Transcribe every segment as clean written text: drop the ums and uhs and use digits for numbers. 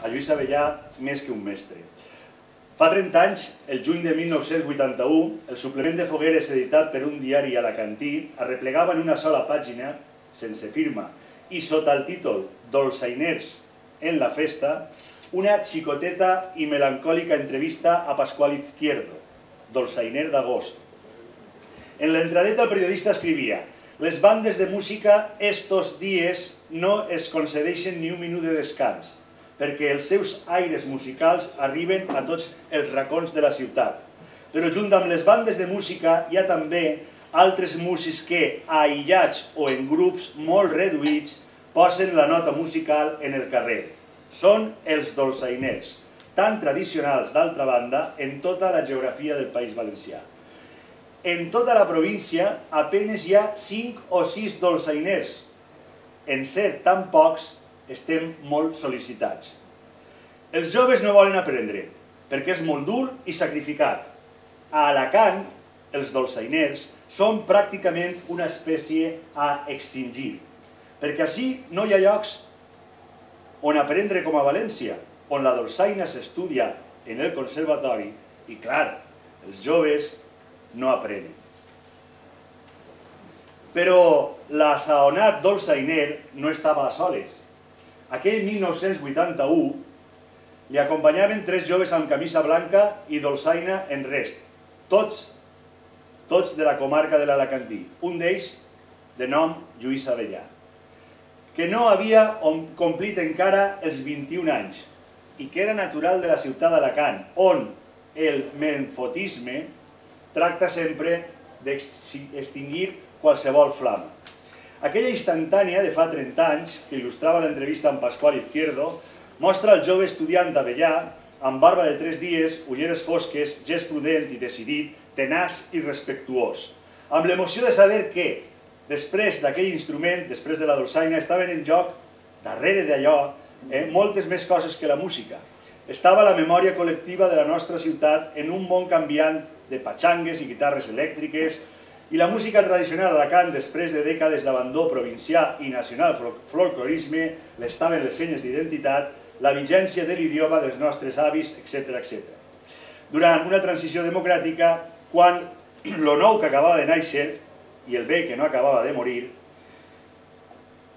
a Lluís Avellà més que un mestre. Fa 30 anys, el juny de 1981, el suplement de fogueres editat per un diari alacantí arreplegava en una sola pàgina, sense firma, i sota el títol Dolçainers en la festa, una xicoteta i melancòlica entrevista a Pasqual Izquierdo, dolçainer d'agost. En l'entradeta el periodista escrivia: les bandes de música estos dies no es concedeixen ni un minut de descans, perquè els seus aires musicals arriben a tots els racons de la ciutat. Però junt amb les bandes de música hi ha també altres músics que, aïllats o en grups molt reduïts, posen la nota musical en el carrer. Són els dolçainers, tan tradicionals, d'altra banda, en tota la geografia del País Valencià. En tota la província apenes hi ha 5 o 6 dolçainers. En ser tan pocs, estem molt sol·licitats. Els joves no volen aprendre, perquè és molt dur i sacrificat. A Alacant, els dolçainers són pràcticament una espècie a extingir, perquè així no hi ha llocs on aprendre com a València, on la dolçaina s'estudia en el conservatori i, clar, els joves no aprenen. Però l'assaonat dolçainer no estava a soles. Aquell 1981 li acompanyaven 3 joves amb camisa blanca i dolçaina en rest, tots de la comarca de l'Alacantí, un d'ells de nom Lluís Avellà, que no havia complit encara els 21 anys i que era natural de la ciutat d'Alacant, on el menfotisme tracta sempre d'extingir qualsevol flama. Aquella instantània de fa 30 anys, que il·lustrava l'entrevista amb Pasqual Izquierdo, mostra el jove estudiant d'Avellà, amb barba de 3 dies, ulleres fosques, gest prudent i decidit, tenaç i respectuós, amb l'emoció de saber que, després d'aquell instrument, després de la dolçaina, estaven en joc, darrere d'allò, moltes més coses que la música. Estava la memòria col·lectiva de la nostra ciutat en un món canviant de patxangues i guitarres elèctriques, i la música tradicional a Alacant, després de dècades d'abandó provincià i nacional folclorisme, l'estaven les senyes d'identitat, la vigència de l'idioma dels nostres avis, etc. Durant una transició democràtica, quan lo nou que acabava de néixer i el vell que no acabava de morir,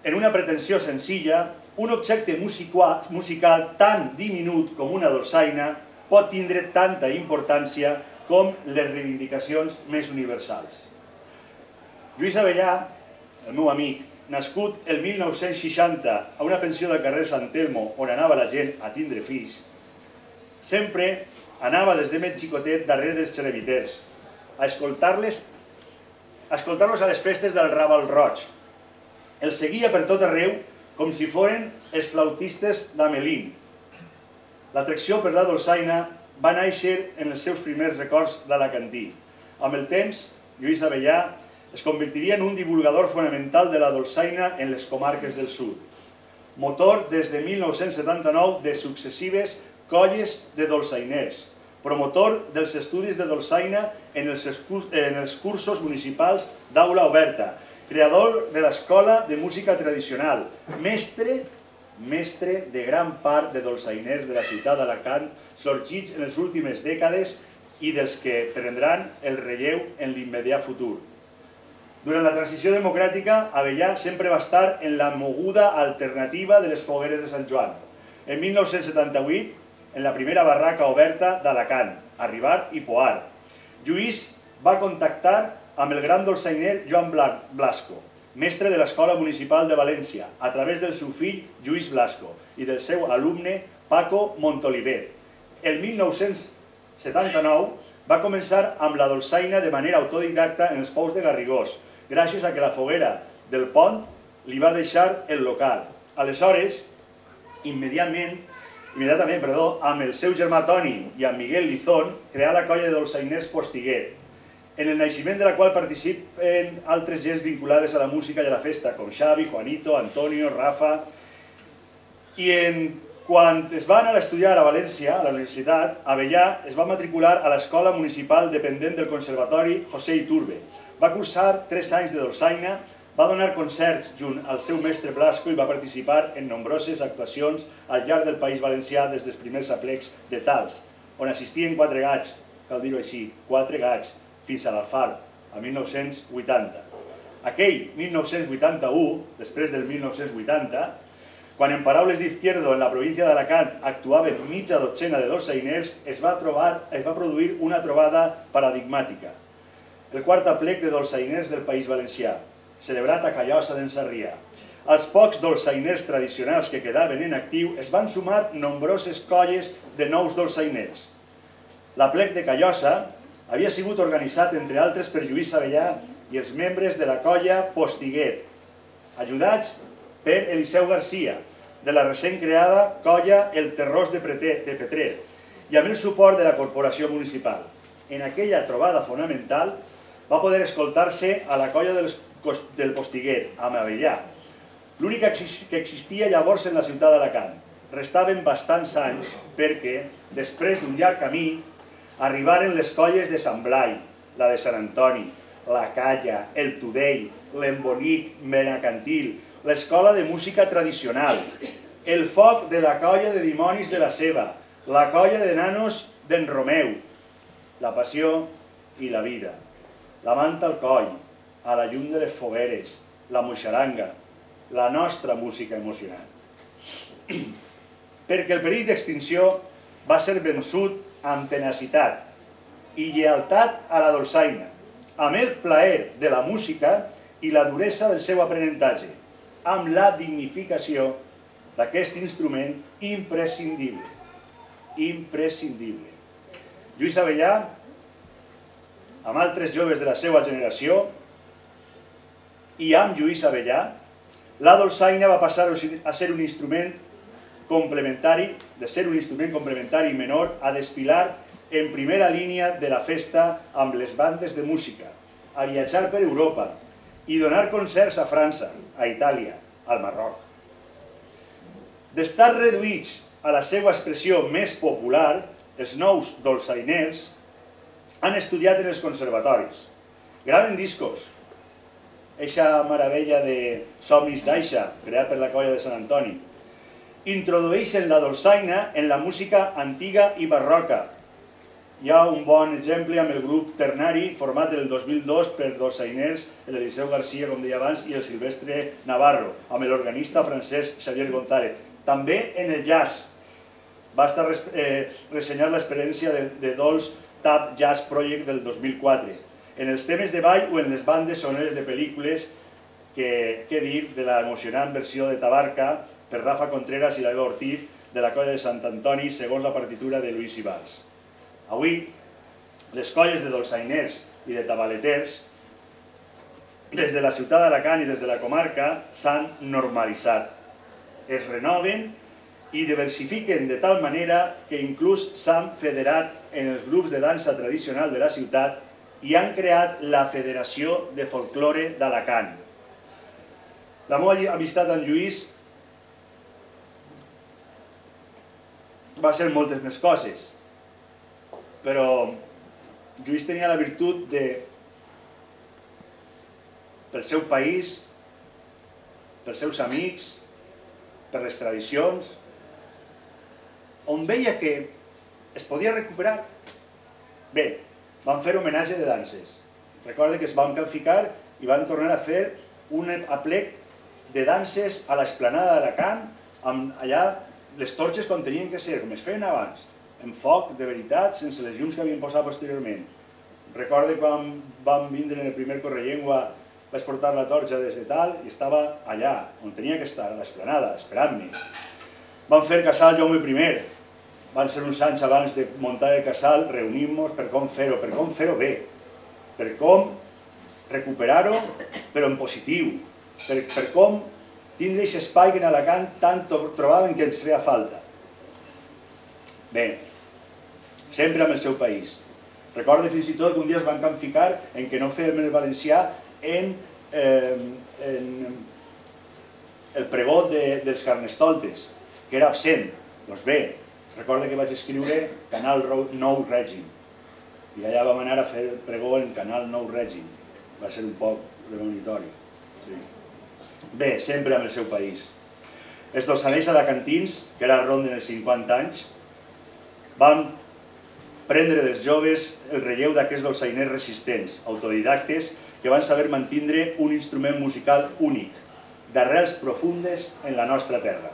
en una pretensió senzilla, un objecte musical tan diminut com una dolçaina pot tindre tanta importància com les reivindicacions més universals. Lluís Avellà, el meu amic, nascut el 1960 a una pensió del carrer Sant Telmo on anava la gent a tindre fills, sempre anava des de més xicotet darrere dels xereviters, a escoltar-los a les festes del Raval Roig. Els seguia per tot arreu com si foren els flautistes d'Amelín. L'atracció per la dolçaina va néixer en els seus primers records d'alacantí. Amb el temps, Lluís Avellà es convertiria en un divulgador fonamental de la dolçaina en les comarques del sud. Motor des de 1979 de successives colles de dolçainers. Promotor dels estudis de dolçaina en els cursos municipals d'aula oberta. Creador de l'Escola de Música Tradicional. Mestre de gran part de dolçainers de la ciutat d'Alacant, sorgits en les últimes dècades i dels que prendran el relleu en l'immediat futur. Durant la transició democràtica, Avellà sempre va estar en la moguda alternativa de les fogueres de Sant Joan. En 1978, en la primera barraca oberta d'Alacant, Arribar i Poar, Lluís va contactar amb el gran dolçainer Joan Blasco, mestre de l'Escola Municipal de València, a través del seu fill Lluís Blasco i del seu alumne Paco Montolivet. El 1979 va començar amb la dolçaina de manera autodidacta en els pous de Garrigós, gràcies a que la foguera del Pont li va deixar el local. Aleshores, immediatament, amb el seu germà Toni i amb Miguel Lizón, creà la colla de dolçainers Postiguet, en el naixement de la qual participen altres gens vinculades a la música i a la festa, com Xavi, Juanito, Antonio, Rafa. I quan es va anar a estudiar a València, a la universitat, Avellà es va matricular a l'Escola Municipal dependent del Conservatori José Iturbe. Va cursar 3 anys de dolçaina, Va donar concerts junt al seu mestre Blasco i va participar en nombroses actuacions al llarg del País Valencià des dels primers aplecs de Tals, on assistien 4 gats, cal dir-ho així, 4 gats, fins a l'Alfar, a 1980. Aquell 1981, després del 1980, quan en paraules d'Izquierdo en la província d'Alacant actuaven mitja dotzena de dolçainers, es va produir una trobada paradigmàtica. El quart aplec de dolçainers del País Valencià, celebrat a Callosa d'en Sarrià. Als pocs dolçainers tradicionals que quedaven en actiu es van sumar nombroses colles de nous dolçainers. L'aplec de Callosa havia sigut organitzat, entre altres, per Lluís Avellà i els membres de la colla Postiguet, ajudats per Eliseu Garcia, de la recent creada colla El Terrós de Petrer, i amb el suport de la corporació municipal. En aquella trobada fonamental va poder escoltar-se a la colla del Postiguet, amb Avellà, l'única que existia llavors en la ciutat d'Alacant. Restaven bastants anys perquè, després d'un llarg camí, arribaren les colles de Sant Blai, la de Sant Antoni, la Calla, el Tudell, l'Embonic, Benacantil, l'escola de música tradicional, el foc de la colla de dimonis de la Ceba, la colla de nanos d'en Romeu, la passió i la vida, la manta al coll, a la llum de les fogueres, la moixaranga, la nostra música emocionant. Perquè el perill d'extinció va ser vençut amb tenacitat i lleialtat a la dolçaina, amb el plaer de la música i la duresa del seu aprenentatge, amb la dignificació d'aquest instrument imprescindible. Imprescindible. Lluís Avellà, amb altres joves de la seva generació, i amb Lluís Avellà, la dolçaina va passar a ser un instrument complementari, menor, a desfilar en primera línia de la festa amb les bandes de música, a viatjar per Europa i donar concerts a França, a Itàlia, al Marroc. D'estar reduïts a la seva expressió més popular, els nous dolçainers han estudiat en els conservatoris, graven discos, eixa meravella de Somnis d'Aixa, creat per la colla de Sant Antoni, introdueixen la dolçaina en la música antiga i barroca. Hi ha un bon exemple amb el grup Ternari, format el 2002 per dolçainers, l'Eliseu Garcia, com deia abans, i el Silvestre Navarro, amb l'organista francès Xavier González. També en el jazz. Va estar ressenyat l'experiència de Dolls Tap Jazz Project del 2004. En els temes de ball o en les bandes sonores de pel·lícules, què dir de l'emocionant versió de Tabarca per Rafa Contreras i l'Eva Ortiz de la colla de Sant Antoni segons la partitura de Luis Ibars. Avui, les colles de dolçainers i de tabaleters, des de la ciutat d'Alacant i des de la comarca, s'han normalitzat. Es renoven i diversifiquen de tal manera que inclús s'han federat en els grups de dansa tradicional de la ciutat i han creat la Federació de Folklore d'Alacant. La meva amistat amb Lluís va ser moltes més coses, però Lluís tenia la virtut de, pel seu país, pels seus amics, per les tradicions, on veia que es podia recuperar. Bé, van fer homenatge de danses. Recorda que es van qualificar i van tornar a fer un aplec de danses a l'esplanada d'Alacant, amb allà les torxes com tenien que ser, com es feien abans, en foc de veritat, sense les llums que havien posat posteriorment. Recorda quan vam vindre en el primer Correllengua, vaig portar la torxa des de tal i estava allà, on tenia que estar, a l'esplanada, esperant-me. Van fer casal Jaume I. Van ser uns anys abans de muntar el casal, reunim-nos per com fer-ho bé, per com recuperar-ho, però en positiu, per com tindre aquest espai que en Alacant tant trobaven que ens feia falta. Bé, sempre amb el seu país. Recordo fins i tot que un dia es van ficar en que no fèiem el valencià en el pregó dels Carnestoltes, que era absent. Doncs bé, recordo que vaig escriure Canal Nou Règim, i allà vam anar a fer el pregó en Canal Nou Règim. Va ser un poc premonitori. Sí. Bé, sempre amb el seu país. Els dolçaners alacantins, que ara ronden els 50 anys, van prendre dels joves el relleu d'aquests dolçainers resistents, autodidactes, que van saber mantindre un instrument musical únic, d'arrels profundes en la nostra terra.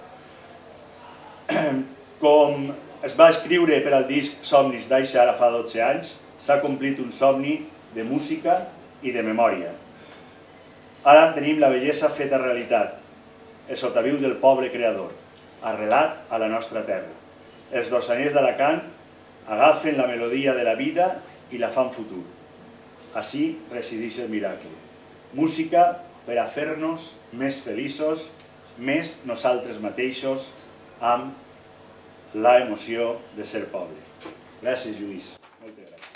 Com es va escriure per al disc Somnis d'Aixa ara fa 12 anys, s'ha complit un somni de música i de memòria. Ara tenim la bellesa feta realitat, el sotaviu del poble creador, arrelat a la nostra terra. Els dolçaners d'Alacant agafen la melodia de la vida i la fan futur. Així resideix el miracle. Música per a fer-nos més feliços, més nosaltres mateixos, amb la emoció de ser poble. Gràcies, Lluís. Moltes gràcies.